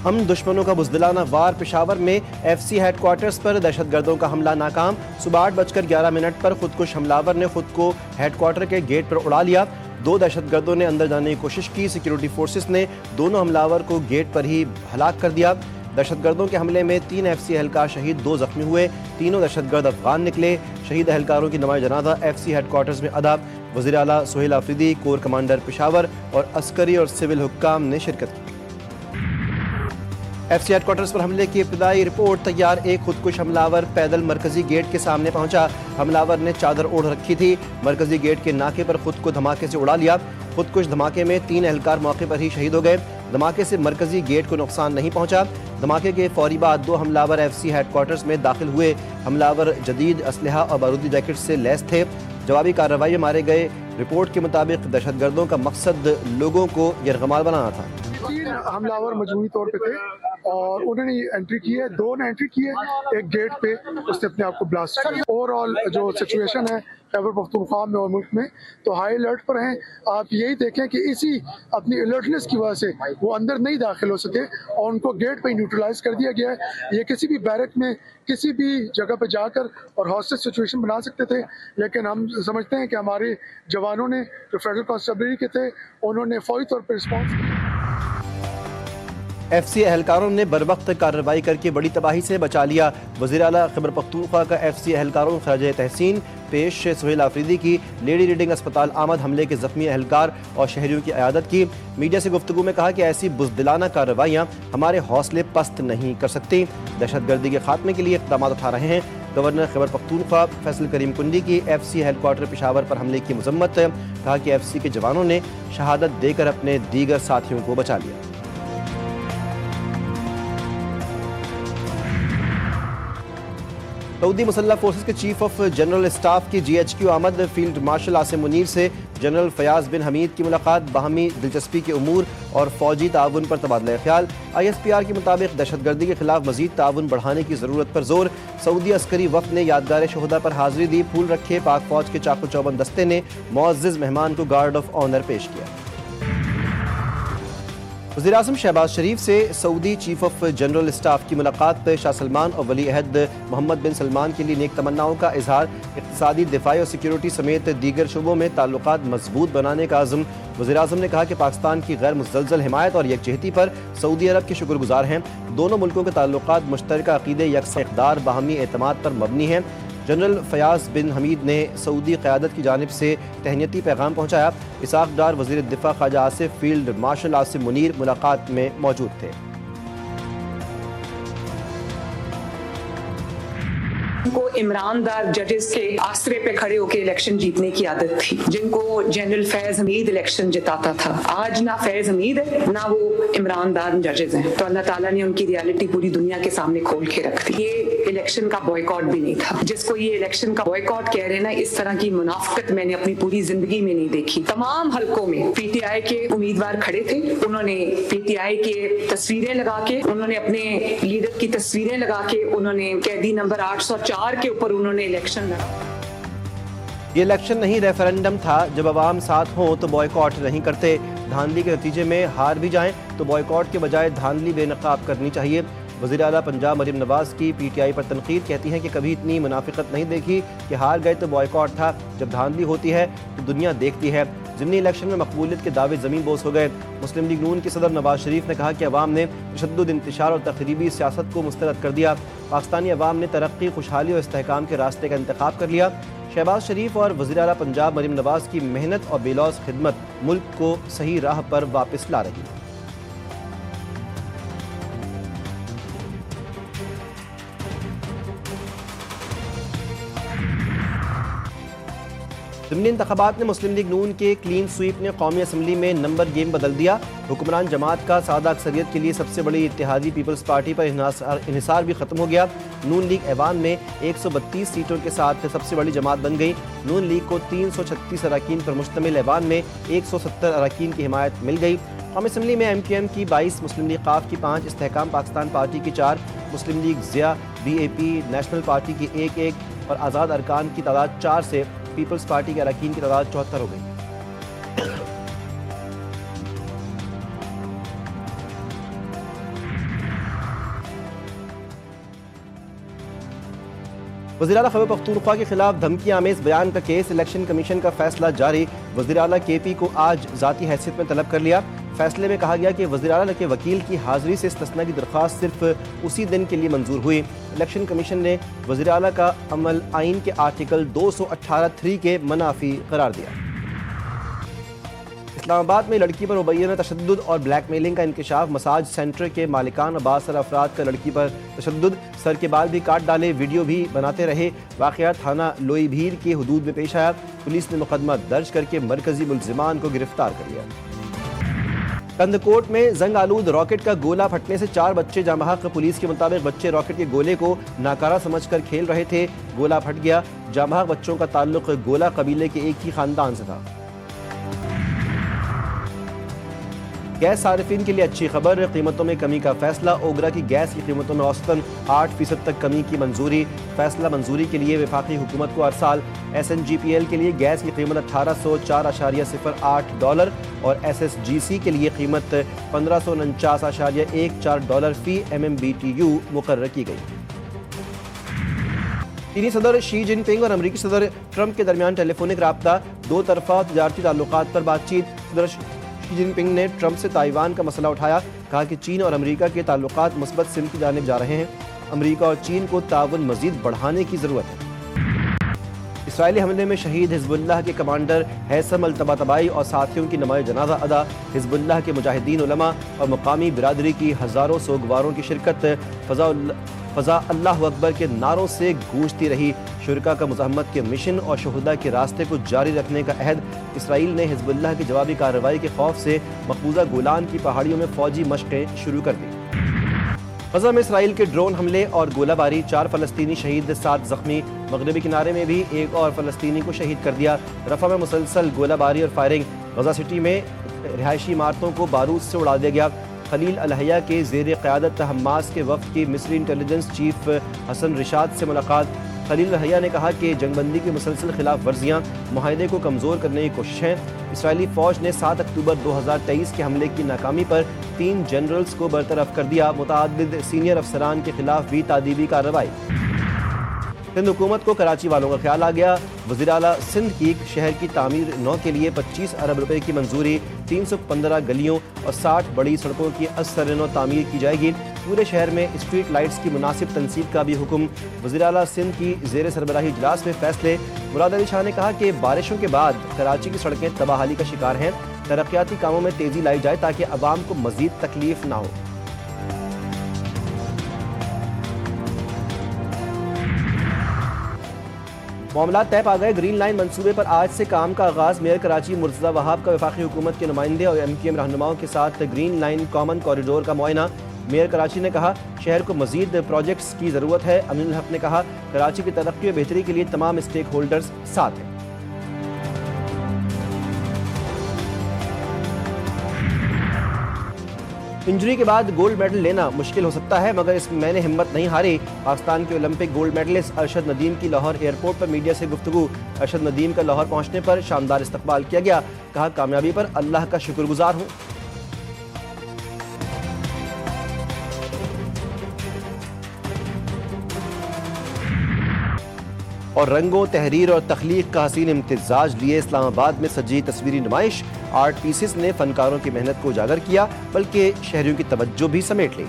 ہم دشمنوں کا بزدلانہ وار پشاور میں ایف سی ہیڈ کوارٹرز پر دہشت گردوں کا حملہ ناکام۔ صبح 8:11 پر خودکش حملاور نے خود کو ہیڈ کوارٹر کے گیٹ پر اڑا لیا۔ 2 دہشت گردوں نے اندر جانے کی کوشش کی۔ سیکیورٹی فورسز نے دونوں حملاور کو گیٹ پر ہی ہلاک کر دیا۔ دہشت گردوں کے حملے میں 3 ایف سی اہلکار شہید، 2 زخمی ہوئے۔ تینوں دہشت گرد افغان نکلے۔ شہید اہلکاروں کی نماز جنازہ ایف سی ہیڈ کوارٹرز میں ادا۔ وزیر اعلیٰ سہیل آفریدی، کور کمانڈر پشاور اور عسکری اور سول حکام نے شرکت کی۔ ایف سی ہیڈ کوارٹرز پر حملے کی ابتدائی رپورٹ تیار۔ ایک خودکش حملاور پیدل مرکزی گیٹ کے سامنے پہنچا۔ حملاور نے چادر اوڑھ رکھی تھی۔ مرکزی گیٹ کے ناکے پر خود کو دھماکے سے اڑا لیا۔ خودکش دھماکے میں 3 اہلکار موقع پر ہی شہید ہو گئے۔ دھماکے سے مرکزی گیٹ کو نقصان نہیں پہنچا۔ دھماکے کے فوری بعد 2 حملاور ایف سی ہیڈ کوارٹرز میں داخل ہوئے۔ حملاور جدید اسلحہ اور بارودی جیکٹ سے لیس تھے۔ جوابی کارروائی میں مارے گئے۔ رپورٹ کے مطابق دہشت گردوں کا مقصد لوگوں کو یرغمال بنانا تھا۔ 3 حملاور مجموعی طور پہ تھے اور انہوں نے انٹری کی ہے، 2 نے انٹری کی ہے، ایک گیٹ پہ اس نے اپنے آپ کو بلاسٹ کیا۔ اوور آل جو سچویشن ہے خیبر پختونخوا میں اور ملک میں تو ہائی الرٹ پر ہیں۔ آپ یہی دیکھیں کہ اسی اپنی الرٹنس کی وجہ سے وہ اندر نہیں داخل ہو سکے اور ان کو گیٹ پہ ہی نیوٹرلائز کر دیا گیا ہے۔ یہ کسی بھی بیرک میں کسی بھی جگہ پہ جا کر اور ہاسٹیج سچویشن بنا سکتے تھے، لیکن ہم سمجھتے ہیں کہ ہمارے جوانوں نے جو فیڈرل کانسٹیبلری کے تھے انہوں نے فوری طور پر رسپانس کیا۔ ایف سی اہلکاروں نے بروقت کارروائی کر کے بڑی تباہی سے بچا لیا۔ وزیر اعلیٰ خیبر پختونخوا کا ایف سی اہلکاروں کو خراج تحسین پیش۔ سہیل آفریدی کی لیڈی ریڈنگ اسپتال آمد، حملے کے زخمی اہلکار اور شہریوں کی عیادت کی۔ میڈیا سے گفتگو میں کہا کہ ایسی بزدلانہ کارروائیاں ہمارے حوصلے پست نہیں کر سکتی۔ دہشت گردی کے خاتمے کے لیے اقدامات اٹھا رہے ہیں۔ گورنر خیبر پختونخوا فیصل کریم کنڈی کی F C headquarter Peshawar پر حملے کی مذمت۔ کہا کہ ایف سی کے جوانوں نے شہادت دے کر اپنے دیگر ساتھیوں کو بچا لیا۔ سعودی مسلح فورسز کے چیف آف جنرل اسٹاف کی جی ایچ کیو آمد۔ فیلڈ مارشل عاصم منیر سے جنرل فیاض بن حمید کی ملاقات، باہمی دلچسپی کے امور اور فوجی تعاون پر تبادلہ خیال۔ آئی ایس پی آر کے مطابق دہشت گردی کے خلاف مزید تعاون بڑھانے کی ضرورت پر زور۔ سعودی عسکری وفد نے یادگار شہداء پر حاضری دی، پھول رکھے۔ پاک فوج کے چاق و چوبند دستے نے معزز مہمان کو گارڈ آف آنر پیش کیا۔ وزیراعظم شہباز شریف سے سعودی چیف آف جنرل اسٹاف کی ملاقات۔ شاہ سلمان اور ولی عہد محمد بن سلمان کے لیے نیک تمناؤں کا اظہار۔ اقتصادی، دفاعی اور سیکیورٹی سمیت دیگر شعبوں میں تعلقات مضبوط بنانے کا عزم۔ وزیراعظم نے کہا کہ پاکستان کی غیر مزلزل حمایت اور یکجہتی پر سعودی عرب کے شکر گزار ہیں۔ دونوں ملکوں کے تعلقات مشترکہ عقیدے، یکساں اقدار، باہمی اعتماد پر مبنی ہیں۔ جنرل فیاض بن حمید نے سعودی قیادت کی جانب سے تہنیتی پیغام پہنچایا۔ اسحاق ڈار، وزیر دفاع خواجہ آصف، فیلڈ مارشل عاصم منیر ملاقات میں موجود تھے۔ کو عمران دار ججز کے آسرے پہ کھڑے ہو کے الیکشن جیتنے کی عادت تھی، جن کو جنرل فیض حمید الیکشن جتاتا تھا۔ آج نہ فیض حمید ہے نہ وہ عمران دار ججز ہیں، تو اللہ تعالیٰ نے ان کی ریالٹی پوری دنیا کے سامنے کھول کے رکھ دی۔ یہ الیکشن کا بوائیکاٹ بھی نہیں تھا۔ جس کو یہ الیکشن کا بوائیکاٹ کہہ رہے ہیں نا، اس طرح کی منافقت میں نے اپنی پوری زندگی میں نہیں دیکھی۔ تمام حلقوں میں پی ٹی آئی کے امیدوار کھڑے تھے، انہوں نے پی ٹی آئی کے تصویریں لگا کے، انہوں نے اپنے لیڈر کی تصویریں لگا کے، انہوں نے قیدی نمبر 804 کے اوپر انہوں نے الیکشن لڑا۔ یہ الیکشن نہیں ریفرنڈم تھا۔ جب عوام ساتھ ہوں تو بوائیکاٹ نہیں کرتے۔ دھاندلی کے نتیجے میں ہار بھی جائیں تو بوائیکاٹ کے بجائے دھاندلی بے نقاب کرنی چاہیے۔ وزیر اعلیٰ پنجاب مریم نواز کی پی ٹی آئی پر تنقید، کہتی ہیں کہ کبھی اتنی منافقت نہیں دیکھی کہ ہار گئے تو بوائیکاٹ تھا۔ جب دھاندلی ہوتی ہے تو دنیا دیکھتی ہے۔ ضمنی الیکشن میں مقبولیت کے دعوے زمین بوس ہو گئے۔ مسلم لیگ نون کے صدر نواز شریف نے کہا کہ عوام نے تشدد، انتشار اور تخریبی سیاست کو مسترد کر دیا۔ پاکستانی عوام نے ترقی، خوشحالی اور استحکام کے راستے کا انتخاب کر لیا۔ شہباز شریف اور وزیر اعلیٰ پنجاب مریم نواز کی محنت اور بے لوث خدمت ملک کو صحیح راہ پر واپس لا رہی ہے۔ ضمنی انتخابات میں مسلم لیگ نون کے کلین سویپ نے قومی اسمبلی میں نمبر گیم بدل دیا۔ حکمران جماعت کا سادہ اکثریت کے لیے سب سے بڑی اتحادی پیپلز پارٹی پر انحصار بھی ختم ہو گیا۔ نون لیگ ایوان میں 132 سیٹوں کے ساتھ سب سے بڑی جماعت بن گئی۔ نون لیگ کو 336 اراکین پر مشتمل ایوان میں 170 اراکین کی حمایت مل گئی۔ قومی اسمبلی میں ایم کیو ایم کی 22، مسلم لیگ قاف کی 5، استحکام پاکستان پارٹی کی 4، Muslim League Zia, B A P, national party کی 1 اور آزاد ارکان کی تعداد 4 سے پیپلز پارٹی کے اراکین کی تعداد 74 ہو گئی۔ وزیر اعلیٰ خیبر پختونخوا کے خلاف دھمکی آمیز بیان کا کیس، الیکشن کمیشن کا فیصلہ جاری، وزیر اعلیٰ کے پی کو آج ذاتی حیثیت میں طلب کر لیا۔ فیصلے میں کہا گیا کہ وزیر اعلیٰ کے وکیل کی حاضری سے استثناء کی درخواست صرف اسی دن کے لیے منظور ہوئی۔ الیکشن کمیشن نے وزیر اعلیٰ کا عمل آئین کے آرٹیکل 218(3) کے منافی قرار دیا۔ اسلام آباد میں لڑکی پر مبینہ تشدد اور بلیک میلنگ کا انکشاف، مساج سینٹر کے مالکان اور بااثر افراد کا لڑکی پر تشدد، سر کے بال بھی کاٹ ڈالے، ویڈیو بھی بناتے رہے۔ واقعہ تھانہ لوئی بھیر کی حدود میں پیش آیا، پولیس نے مقدمہ درج کر کے مرکزی ملزمان کو گرفتار کر لیا۔ کندکوٹ میں زنگ آلود راکٹ کا گولہ پھٹنے سے 4 بچے جاں بحق، پولیس کے مطابق بچے راکٹ کے گولے کو ناکارہ سمجھ کر کھیل رہے تھے، گولہ پھٹ گیا۔ جاں بحق بچوں کا تعلق گولہ قبیلے کے ایک ہی خاندان سے تھا۔ گیس صارفین کے لیے اچھی خبر، قیمتوں میں کمی کا فیصلہ، اوگرا کی گیس کی قیمتوں میں اوسطاً 8% تک کمی کی منظوری، فیصلہ منظوری کے لیے وفاقی حکومت کو ارسال۔ S N G P L کے لیے گیس کی قیمت $1804.08 اور ایس ایس جی سی کے لیے قیمت $1549.14 فی MMBTU مقرر کی گئی۔ چینی صدر شی جن پنگ اور امریکی صدر ٹرمپ کے درمیان ٹیلی فونک رابطہ، دو طرفہ تجارتی تعلقات پر بات چیت۔ صدر شی جن پنگ نے ٹرمپ سے تائیوان کا مسئلہ اٹھایا، کہا کہ چین اور امریکہ کے تعلقات مثبت سمت کی جانب جا رہے ہیں، امریکہ اور چین کو تعاون مزید بڑھانے کی ضرورت ہے۔ اسرائیلی حملے میں شہید حزب اللہ کے کمانڈر ہیثم الطباطبائی اور ساتھیوں کی نماز جنازہ ادا، حزب اللہ کے مجاہدین، علماء اور مقامی برادری کی ہزاروں سوگواروں کی شرکت، فضا اللہ اکبر کے نعروں سے گونجتی رہی۔ شرکاء کا مزاحمت کے مشن اور شہداء کے راستے کو جاری رکھنے کا عہد۔ اسرائیل نے حزب اللہ کی جوابی کارروائی کے خوف سے مقبوضہ گولان کی پہاڑیوں میں فوجی مشقیں شروع کر دیں۔ غزہ میں اسرائیل کے ڈرون حملے اور گولہ باری، 4 فلسطینی شہید، 7 زخمی۔ مغربی کنارے میں بھی ایک اور فلسطینی کو شہید کر دیا۔ رفح میں مسلسل گولہ باری اور فائرنگ، غزہ سٹی میں رہائشی عمارتوں کو بارود سے اڑا دیا گیا۔ خلیل الحیہ کے زیر قیادت حماس کے وفد کی مصری انٹیلیجنس چیف حسن رشاد سے ملاقات۔ خلیل الحیہ نے کہا کہ جنگ بندی کی مسلسل خلاف ورزیاں معاہدے کو کمزور کرنے کی کوشش ہیں۔ اسرائیلی فوج نے 7 اکتوبر 2023 کے حملے کی ناکامی پر 3 جنرلز کو برطرف کر دیا، متعدد سینئر افسران کے خلاف بھی تعدیبی کارروائی۔ سندھ حکومت کو کراچی والوں کا خیال آ گیا، وزیر اعلیٰ سندھ کی شہر کی تعمیر نو کے لیے 25 ارب روپے کی منظوری، 315 گلیوں اور 60 بڑی سڑکوں کی از سر نو تعمیر کی جائے گی۔ پورے شہر میں اسٹریٹ لائٹس کی مناسب تنصیب کا بھی حکم۔ وزیر اعلیٰ سندھ کی زیر سربراہی اجلاس میں فیصلے۔ مراد علی شاہ نے کہا کہ بارشوں کے بعد کراچی کی سڑکیں تباہلی کا شکار ہیں، ترقیاتی کاموں میں تیزی لائی جائے تاکہ عوام کو مزید تکلیف نہ ہو۔ معاملات طے پا گئے، گرین لائن منصوبے پر آج سے کام کا آغاز۔ میئر کراچی مرتضی وہاب کا وفاقی حکومت کے نمائندے اور MQM رہنماؤں کے ساتھ گرین لائن کامن کوریڈور کا معائنہ۔ میئر کراچی نے کہا شہر کو مزید پروجیکٹس کی ضرورت ہے۔ امین الحق نے کہا کراچی کی ترقی اور بہتری کے لیے تمام اسٹیک ہولڈرز ساتھ ہیں۔ انجری کے بعد گولڈ میڈل لینا مشکل ہو سکتا ہے، مگر اس میں نے ہمت نہیں ہاری۔ پاکستان کے Olympic gold medalist Arshad Nadeem کی لاہور ایئرپورٹ پر میڈیا سے گفتگو۔ ارشد ندیم کا لاہور پہنچنے پر شاندار استقبال کیا گیا، کہا کامیابی پر اللہ کا شکر گزار ہوں۔ اور رنگوں، تحریر اور تخلیق کا حسین امتزاج لیے اسلام آباد میں سجی تصویری نمائش، آرٹ پیسز نے فنکاروں کی محنت کو اجاگر کیا، بلکہ شہریوں کی توجہ بھی سمیٹ لی۔